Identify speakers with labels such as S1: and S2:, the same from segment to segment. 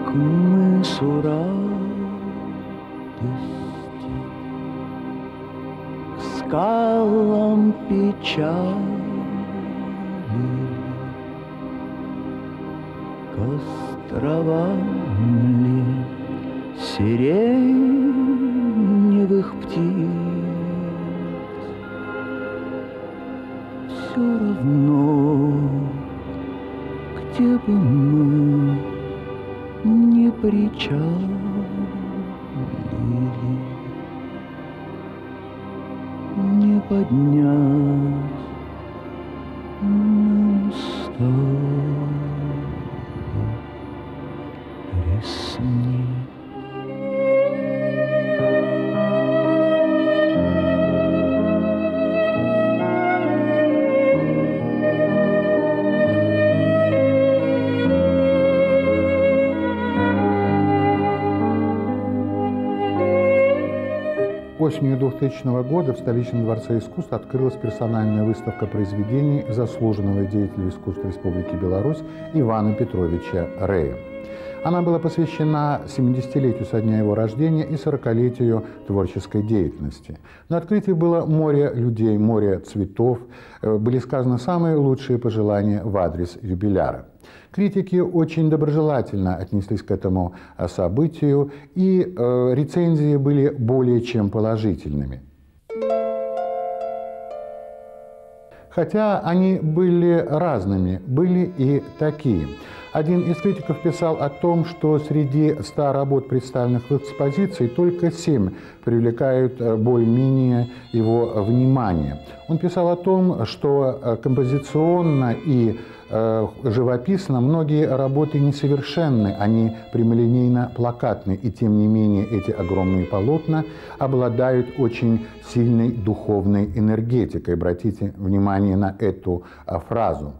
S1: к мысу радости, к скалам печали, к островам ли сиреневых птиц. Все равно, где бы мы не причалили, не поднять нам с тобой ресниц.
S2: Осенью 2000 года в столичном Дворце искусств открылась персональная выставка произведений заслуженного деятеля искусств Республики Беларусь Ивана Петровича Рея. Она была посвящена 70-летию со дня его рождения и 40-летию творческой деятельности. На открытии было море людей, море цветов, были сказаны самые лучшие пожелания в адрес юбиляра. Критики очень доброжелательно отнеслись к этому событию, и рецензии были более чем положительными. Хотя они были разными, были и такие. Один из критиков писал о том, что среди 100 работ, представленных в экспозиции, только 7 привлекают более-менее его внимание. Он писал о том, что композиционно и живописно многие работы несовершенны, они прямолинейно-плакатны, и тем не менее эти огромные полотна обладают очень сильной духовной энергетикой. Обратите внимание на эту фразу.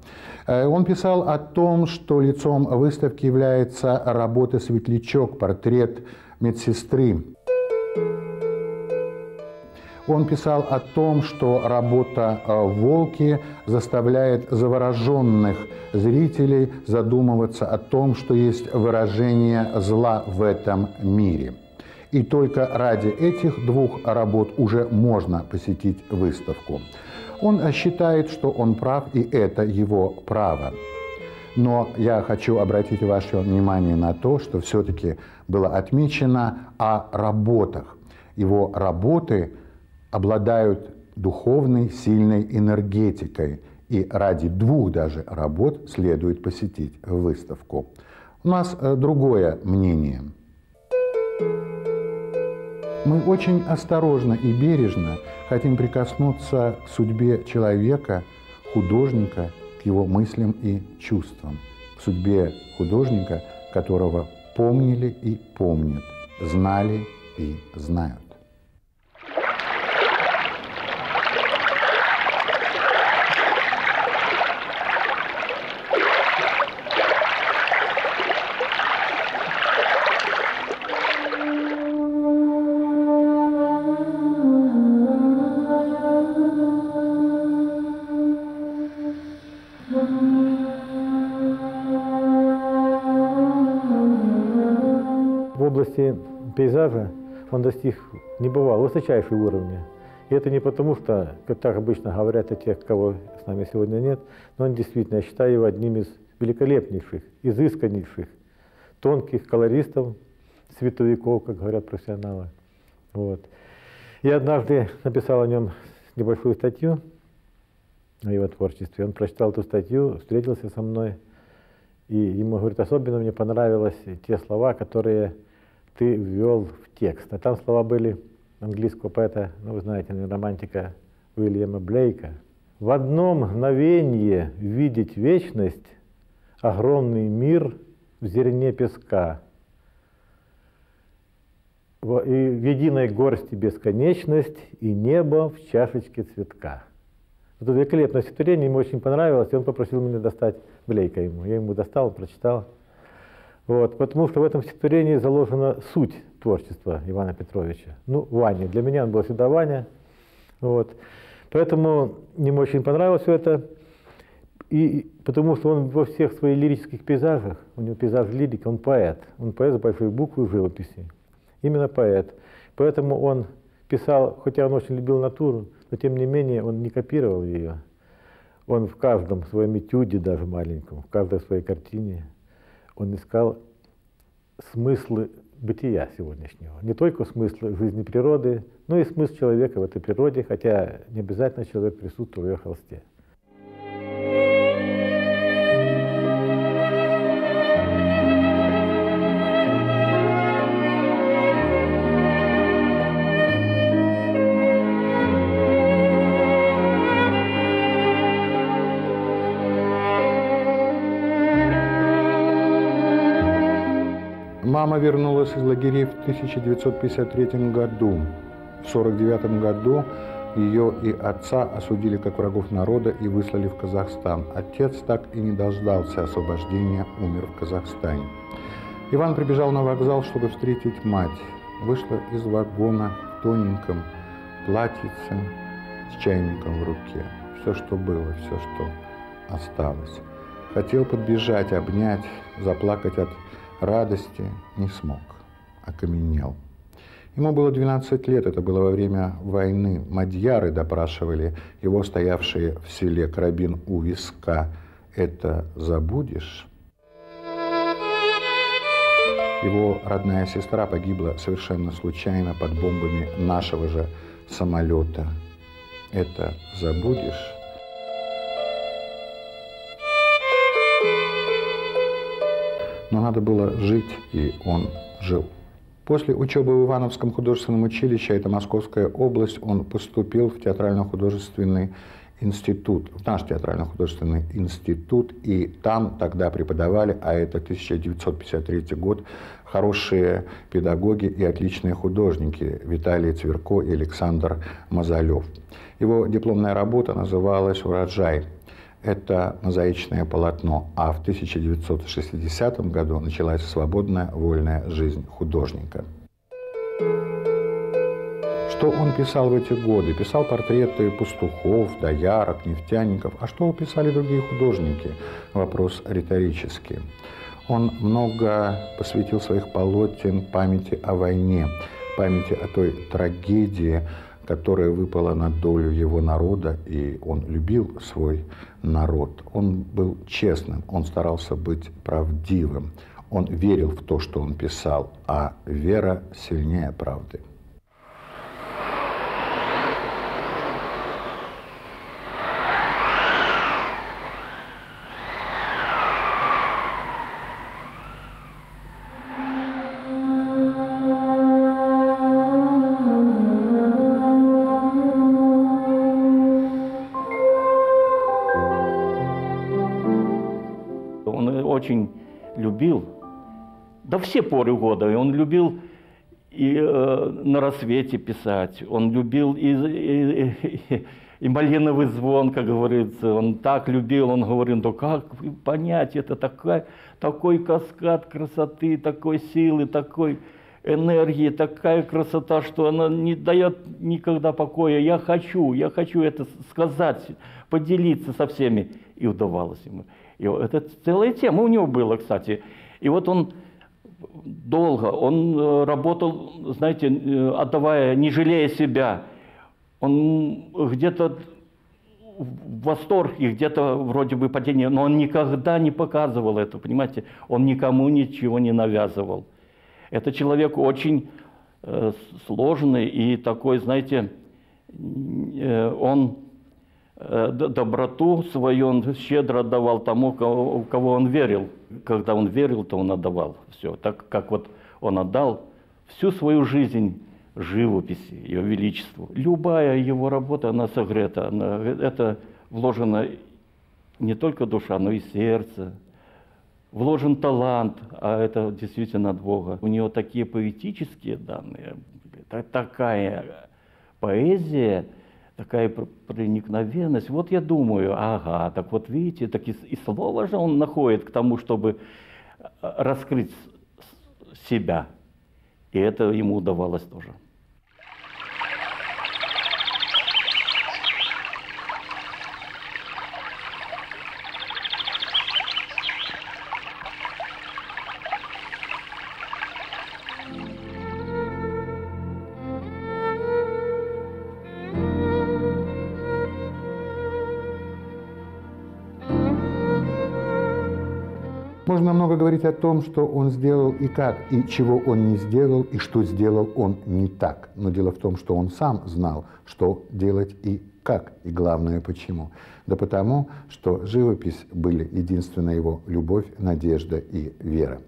S2: Он писал о том, что лицом выставки является работа «Светлячок», портрет медсестры. Он писал о том, что работа «Волки» заставляет завороженных зрителей задумываться о том, что есть выражение зла в этом мире. И только ради этих двух работ уже можно посетить выставку. Он считает, что он прав, и это его право. Но я хочу обратить ваше внимание на то, что все-таки было отмечено о работах. Его работы обладают духовной, сильной энергетикой, и ради двух даже работ следует посетить выставку. У нас другое мнение. Мы очень осторожно и бережно хотим прикоснуться к судьбе человека, художника, к его мыслям и чувствам, к судьбе художника, которого помнили и помнят, знали и знают.
S3: В области пейзажа он достиг небывалого, высочайшего уровня. И это не потому, что, как так обычно говорят о тех, кого с нами сегодня нет, но он действительно, я считаю его одним из великолепнейших, изысканнейших, тонких колористов, цветовиков, как говорят профессионалы. Вот. Я однажды написал о нем небольшую статью, о его творчестве. Он прочитал эту статью, встретился со мной, и ему говорит, особенно мне понравились те слова, которые ты ввел в текст. А там слова были английского поэта, ну вы знаете, романтика Уильяма Блейка. «В одно мгновенье видеть вечность, огромный мир в зерне песка, и в единой горсти бесконечность, и небо в чашечке цветка». Это великолепное стихотворение, ему очень понравилось, и он попросил меня достать Блейка ему. Я ему достал, прочитал. Вот, потому что в этом стихотворении заложена суть творчества Ивана Петровича. Ну, Ваня. Для меня он был всегда Ваня. Вот. Поэтому ему очень понравилось все это. И потому что он во всех своих лирических пейзажах, у него пейзаж лирика, он поэт с большой буквы в живописи, именно поэт. Поэтому он писал, хотя он очень любил натуру, но тем не менее он не копировал ее. Он в каждом своем этюде, даже маленьком, в каждой своей картине, он искал смыслы бытия сегодняшнего. Не только смысл жизни природы, но и смысл человека в этой природе, хотя не обязательно человек присутствует в ее холсте.
S2: Мама вернулась из лагерей в 1953 году. В 1949 году ее и отца осудили как врагов народа и выслали в Казахстан. Отец так и не дождался освобождения, умер в Казахстане. Иван прибежал на вокзал, чтобы встретить мать. Вышла из вагона в тоненьком платьице с чайником в руке. Все, что было, все, что осталось. Хотел подбежать, обнять, заплакать от радости, не смог, окаменел. Ему было 12 лет, это было во время войны. Мадьяры допрашивали его, стоявшие в селе карабин у виска. «Это забудешь?» Его родная сестра погибла совершенно случайно под бомбами нашего же самолета. «Это забудешь?» Но надо было жить, и он жил. После учебы в Ивановском художественном училище, это Московская область, он поступил в театрально-художественный институт, в наш театрально-художественный институт, и там тогда преподавали, а это 1953 год, хорошие педагоги и отличные художники Виталий Цверко и Александр Мазалев. Его дипломная работа называлась «Урожай». Это мозаичное полотно, а в 1960 году началась свободная, вольная жизнь художника. Что он писал в эти годы? Писал портреты пастухов, доярок, нефтяников. А что писали другие художники? Вопрос риторический. Он много посвятил своих полотен памяти о войне, памяти о той трагедии, которая выпала на долю его народа, и он любил свой народ. Он был честным, он старался быть правдивым, он верил в то, что он писал, а вера сильнее правды.
S4: Очень любил, да все поры года, и он любил и на рассвете писать, он любил и малиновый звон, как говорится, он так любил, он говорил, да как понять, это такой каскад красоты, такой силы, такой энергии, такая красота, что она не дает никогда покоя. Я хочу это сказать, поделиться со всеми, и удавалось ему. И это целая тема у него была, кстати. И вот он долго, он работал, знаете, отдавая, не жалея себя. Он где-то в восторге, где-то вроде бы падение, но он никогда не показывал это, понимаете? Он никому ничего не навязывал. Это человек очень сложный и такой, знаете, он доброту свою он щедро отдавал тому, кого он верил. Когда он верил, то он отдавал все. Так как вот он отдал всю свою жизнь живописи, ее величеству. Любая его работа, она согрета. Это вложена не только душа, но и сердце. Вложен талант, а это действительно от Бога. У него такие поэтические данные, такая поэзия, такая проникновенность. Вот я думаю, ага, так вот видите, так и слово же он находит к тому, чтобы раскрыть себя. И это ему удавалось тоже.
S2: Можно много говорить о том, что он сделал и как, и чего он не сделал, и что сделал он не так. Но дело в том, что он сам знал, что делать и как, и главное, почему. Да потому, что живопись были единственная его любовь, надежда и вера.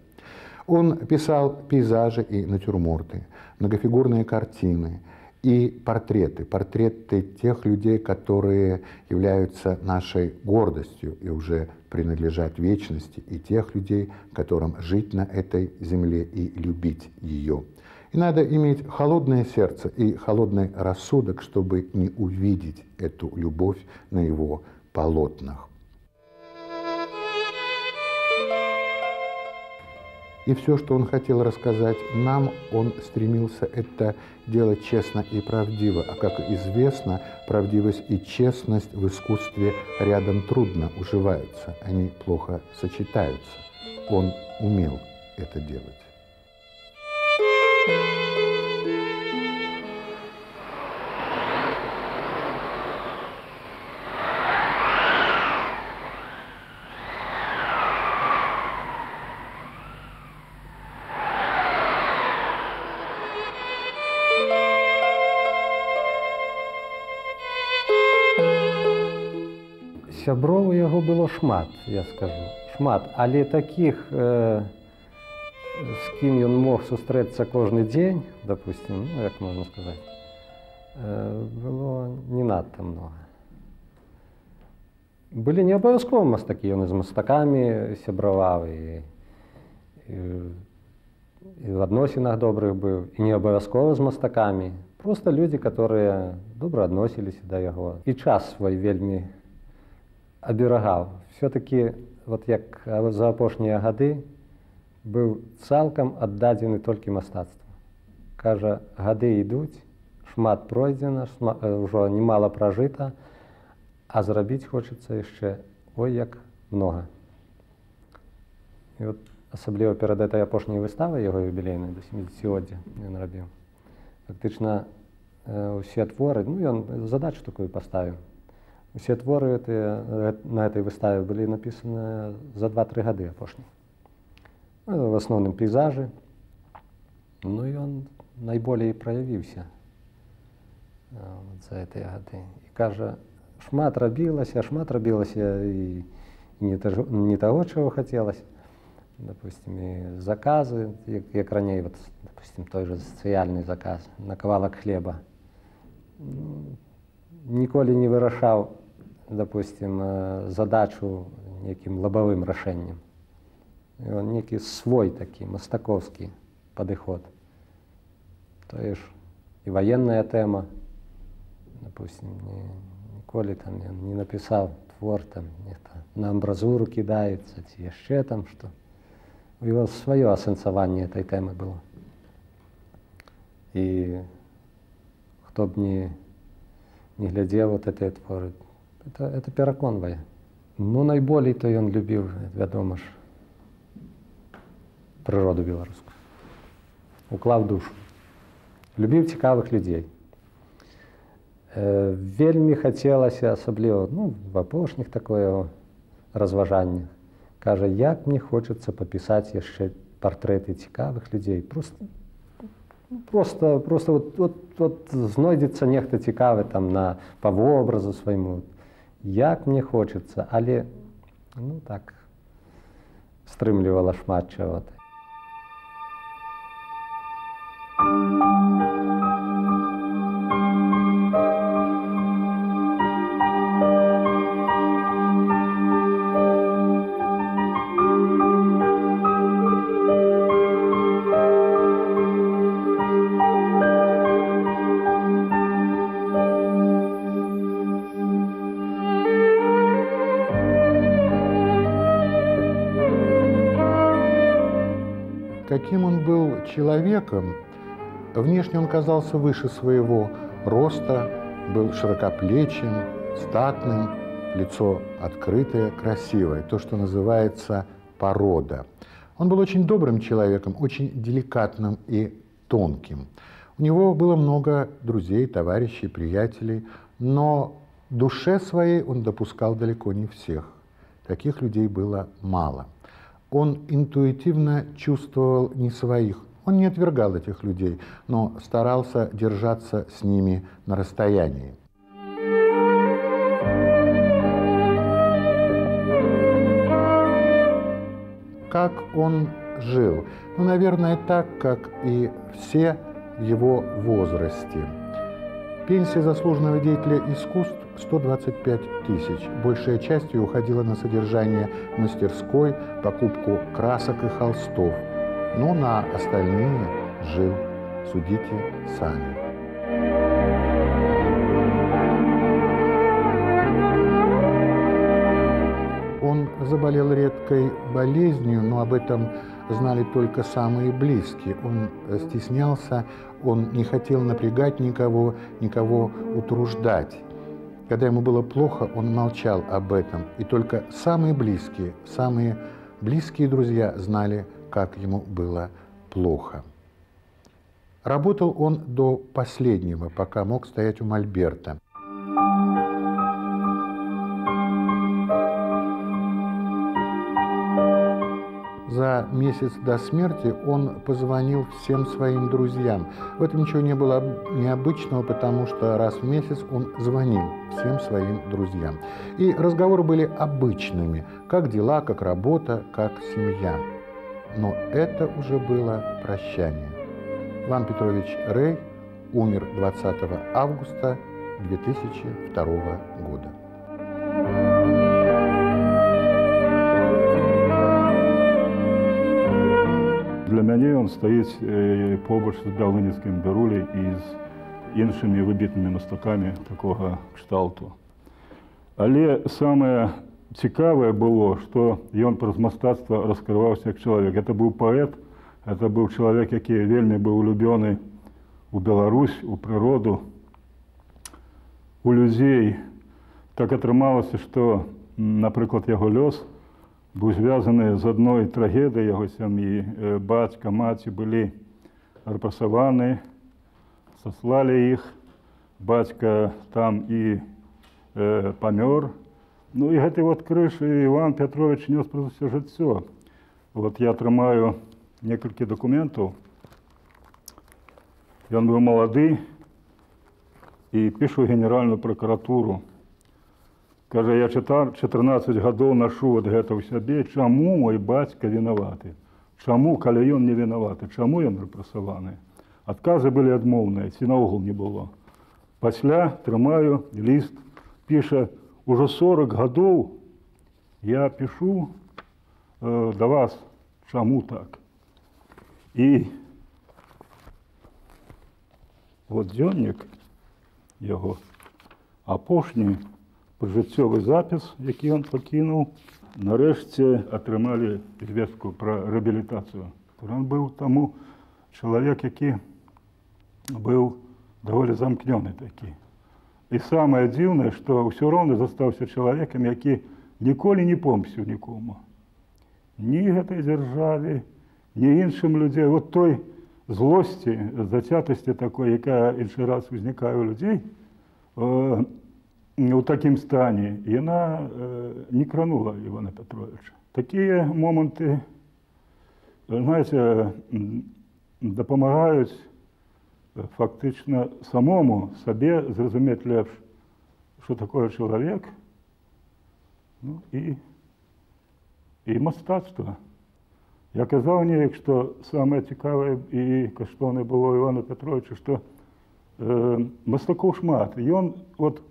S2: Он писал пейзажи и натюрморты, многофигурные картины и портреты. Портреты тех людей, которые являются нашей гордостью и уже принадлежат вечности, и тех людей, которым жить на этой земле и любить ее. И надо иметь холодное сердце и холодный рассудок, чтобы не увидеть эту любовь на его полотнах. И все, что он хотел рассказать нам, он стремился это делать честно и правдиво. А как известно, правдивость и честность в искусстве рядом трудно уживаются, они плохо сочетаются. Он умел это делать.
S5: Сяброў у яго было шмат, я скажу, шмат, але такіх, з кім ён мог сустрэцца кожны дзень, допустим, ну, як можна сказаць, было не надта много. Былі не абавязкова мастакі, ён і з мастакамі сябраваў, і в адносінах добрых быў, і не абавязкова з мастакамі, проста людзі, которые добра адносіліся да яго. І час свой вельмі аберагаў. Все-таки, вот як за апошнія гады, быў цалкам аддадзены толькі мастацтву. Кажа, гады ідуць, шмат пройдзена, ўжо немало пражыта, а зрабіць хочацца яшчэ ой як многа. І вот асабліва перад этой апошняй выставай яго юбілейнай да 70-годдзя ён рабіў. Фактычна усе творы, ну ён задачу такую паставіў. Усе творы на этой выставе были написаны за 2-3 гады апошні. В основном пейзажы. Ну и он наиболее проявился за эти гады. И кажа, шмат рабілася и не того, чего хотелось. Допустим, и заказы, як раней, вот, допустим, той же социальный заказ на кавалак хлеба. Ніколі не вырашаў, допустим, задачу неким лобовым рашэннем. Ён некі свой такі мастаковскі падыход. Тое ж і военная тэма, допустим, ніколі там не напісаў твор, там нехта на амбразуру кідаецца, ці яшчэ там што. У яго сваё асэнсаванне этой тэмы было. І хто б не глядзеў вот эти творы, это пераконвае. Ну, найболей то ён любіў, вядома ж, прыроду беларускую. Уклаў душу. Любіў цікавых людзей. Вельмі хацелася, асабліва, ну, в апошніх такое разважанне. Кажа, як мне хочацца папісаць яшчэ партрэты цікавых людзей. Просто вот знойдзецца нехта цікавы там па вобразу свайму. Як мне хочацца, але, ну так, стрымлівала шмат чаго-то.
S2: Каким он был человеком, внешне он казался выше своего роста, был широкоплечим, статным, лицо открытое, красивое, то, что называется порода. Он был очень добрым человеком, очень деликатным и тонким. У него было много друзей, товарищей, приятелей, но душе своей он допускал далеко не всех. Таких людей было мало. Он интуитивно чувствовал не своих. Он не отвергал этих людей, но старался держаться с ними на расстоянии. Как он жил? Ну, наверное, так, как и все в его возрасте. Пенсия заслуженного деятеля искусств 125 тысяч. Большая часть ее уходила на содержание мастерской, покупку красок и холстов. Но на остальные жил. Судите сами. Он заболел редкой болезнью, но об этом знали только самые близкие. Он стеснялся, он не хотел напрягать никого, никого утруждать. Когда ему было плохо, он молчал об этом. И только самые близкие друзья знали, как ему было плохо. Работал он до последнего, пока мог стоять у мольберта. За месяц до смерти он позвонил всем своим друзьям. В этом ничего не было необычного, потому что раз в месяц он звонил всем своим друзьям. И разговоры были обычными. Как дела, как работа, как семья. Но это уже было прощание. Иван Петрович Рей умер 20 августа 2002 года.
S6: Для мяне ён стаіць побач з бялвынецкім бярулей і з іншымі выбітнымі мастакамі такога кшталту. Але самае цікавае было, што ён праз мастацтва раскрываўся як чалавек. Это быў паэт, это быў чалавек, які вельмі быў улюбёны у Беларусь, у прыроду, у людзей. Так атрымалася, што, напрыклад, яго лёс быў звязаны з адной трагедыяй яго сям'і. Бацька, маці былі рэпрэсаваны, саслалі іх, бацька там і памёр. Ну і гэты вот крыж Іван Петрович нёс праз усё жыццё. Вот я атрымаю некалькі дакументаў. Ён быў малады і пішу генеральную прокуратуру. Кажа, я 14 гадоў нашу ад гэта ў сябе, чаму мой бацька вінаваты? Чаму, калі ён не вінаваты? Чаму ён рэпрэсаваны? Адказы былі адмоўныя, ці наогул не было. Пасля трымаю ліст, піша, ужо 40 гадоў я пішу да вас, чаму так? І вот дзённік яго, апошні пажыццёвы запіс, які ён пакінуў, нарэшце атрымалі звестку пра рэабілітацыю. Ён быў таму чалавек, які быў даволі замкнёны такі. І самае дзіўнае, што ўсё роўна застаўся чалавекам, які ніколі не помсціў нікому. Ні гэтай дзяржаве, ні іншым людзей. Вот той злосці, зацятасці такой, якая іншы раз узнікае ў людзей, у такім стане, яна не кранула Івана Петровича. Такія моманты, знаеце, дапамагаюць фактычна самому сабе зразумець лепш, што такое чалавек, ну, і мастацтва. Я казаў неяк, што самае цікавае і каштоўнае было Івана Петровича, што мастакоў шмат. Ён от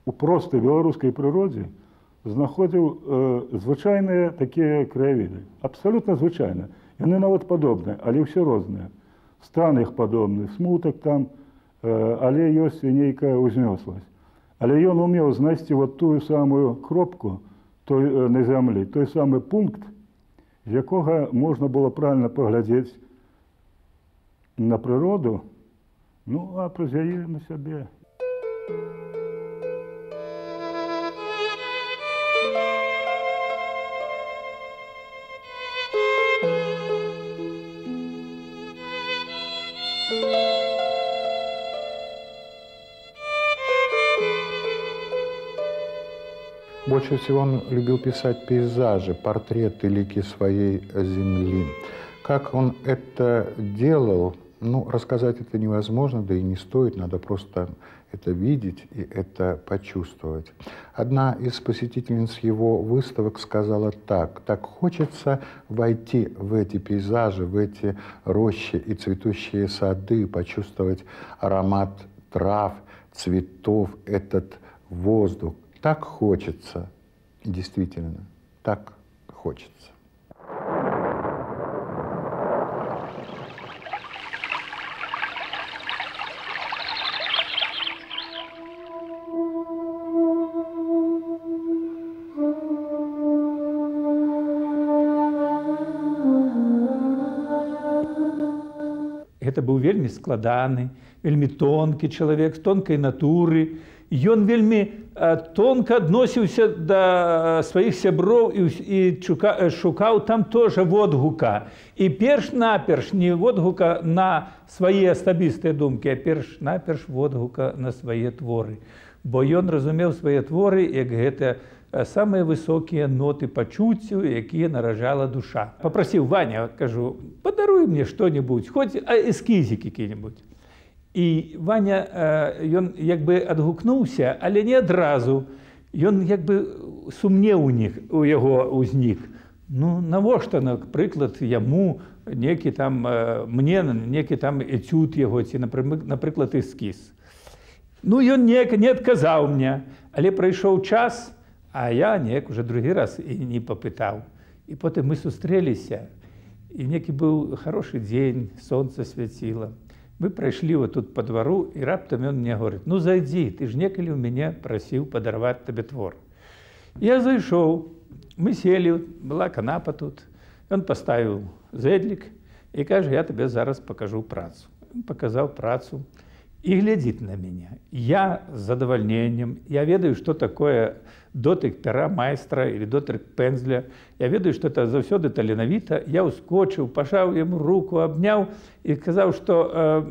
S6: у простай беларускай прыродзе знаходзіў звычайныя такія краявіды. Абсалютна звычайна. Яны нават падобныя, але ўсе розныя. Стан іх падобны, смутак там, але ёсць і нейкая ўзнёсласць. Але ён умеў знайсці вот тую самую кропку на зямлі, той самы пункт, з якога можна было правільна паглядзець на прыроду, ну, а праз яе на сябе.
S2: Больше всего он любил писать пейзажи, портреты, лики своей земли. Как он это делал, ну, рассказать это невозможно, да и не стоит, надо просто это видеть и это почувствовать. Одна из посетительниц его выставок сказала так: «Так хочется войти в эти пейзажи, в эти рощи и цветущие сады, почувствовать аромат трав, цветов, этот воздух. Так хочется». И действительно, так хочется.
S7: Гэта быў вельмі складаны, вельмі тонкі чалавек, з тонкай натуры. Ён вельмі тонка адносіўся да сваіх сяброў і шукаў там тоже водгука. І перш-наперш не водгука на свае асабістыя думкі, а перш-наперш водгука на свае творы. Бо ён разумеў свае творы, як гэта самыя высокія ноты пачуццяў, якія наражала душа. Папрасіў: «Ваня, кажу, падаруй мне што-небудзь, хоць эскізік які-небудзь». І Ваня, ён як бы адгукнуўся, але не адразу. Ён як бы сумнеў у яго ўзнік. Ну, навошта, напрыклад, яму некі там, мне некі там эцюд яго, ці, напрыклад, эскіз. Ну, ён не адказаў мне, але прайшоў час, а я неяк уже другі раз і не папытаў. І потым мы сустрэліся, і некі быў хорошы дзень, сонца свяціла. Мы прайшлі вот тут па двару, і раптам ён мне говорить: «Ну, зайдзі, ты ж некалі ў мяне прасіў падараваць табе твор». Я зайшоў, мы селі, была канапа тут. Ён паставіў зэдлік і кажа: «Я табе зараз пакажу працу». Паказаў працу і глядзіць на мяне. Я з задавальненнем, я ведаю, што такое дотык пера майстра или дотык пензля. Я ведаю, што это заўсёды таленавіта. Я ўскочыў, пажаў яму руку, абняў і сказаў, што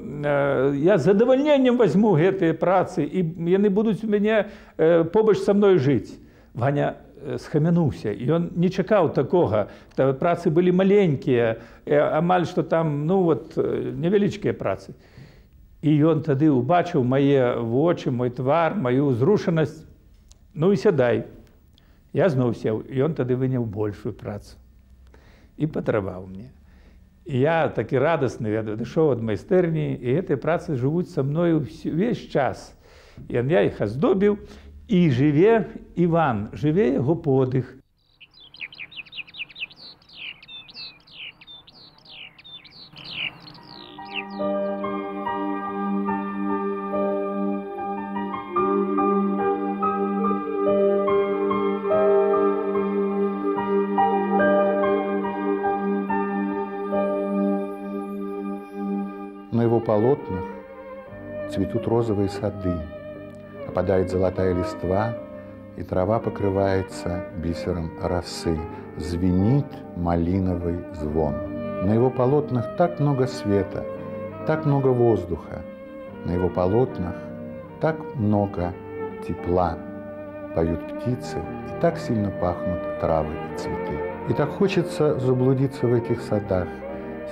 S7: я з задавальненнем возьму гэтыя працы, і яны будуць у мяне побач са мной жыць. Ваня схамянуўся, і ён не чакаў такога. Працы былі маленькія, амаль што там, ну вот, невялічкія працы. І ён тады ўбачыў мае вочы, мой твар, маю ўзрушанасць. Ну і сядай. Я зноў сеў, і ён тады выняў большую працу і падараваў мне. І я такі радасны, я дайшоў ад майстэрні, і гэтыя працы жывуць са мною ўвесь час. Я іх аздобіў, і жыве Іван, жыве яго подых.
S2: На его полотнах цветут розовые сады, опадает золотая листва, и трава покрывается бисером росы, звенит малиновый звон. На его полотнах так много света, так много воздуха, на его полотнах так много тепла, поют птицы, и так сильно пахнут травы и цветы. И так хочется заблудиться в этих садах,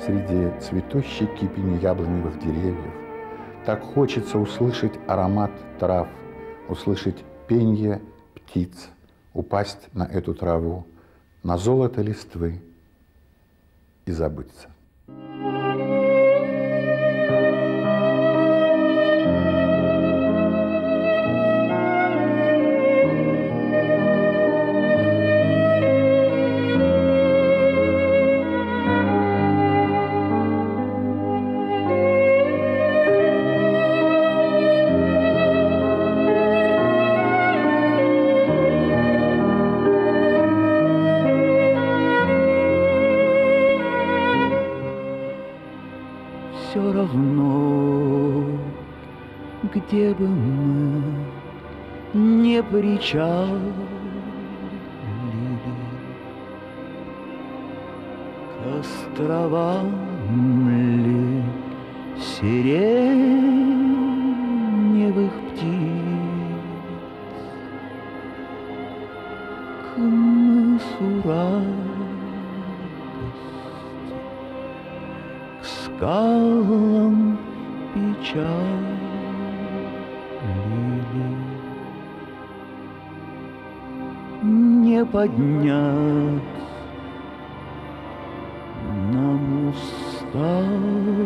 S2: среди цветущей кипени яблоневых деревьев. Так хочется услышать аромат трав, услышать пенье птиц, упасть на эту траву, на золото листвы и забыться.
S1: Все равно, где бы мы не причалили, к островам ли сиреневых птиц, бокалом печалили. Не поднять нам устали.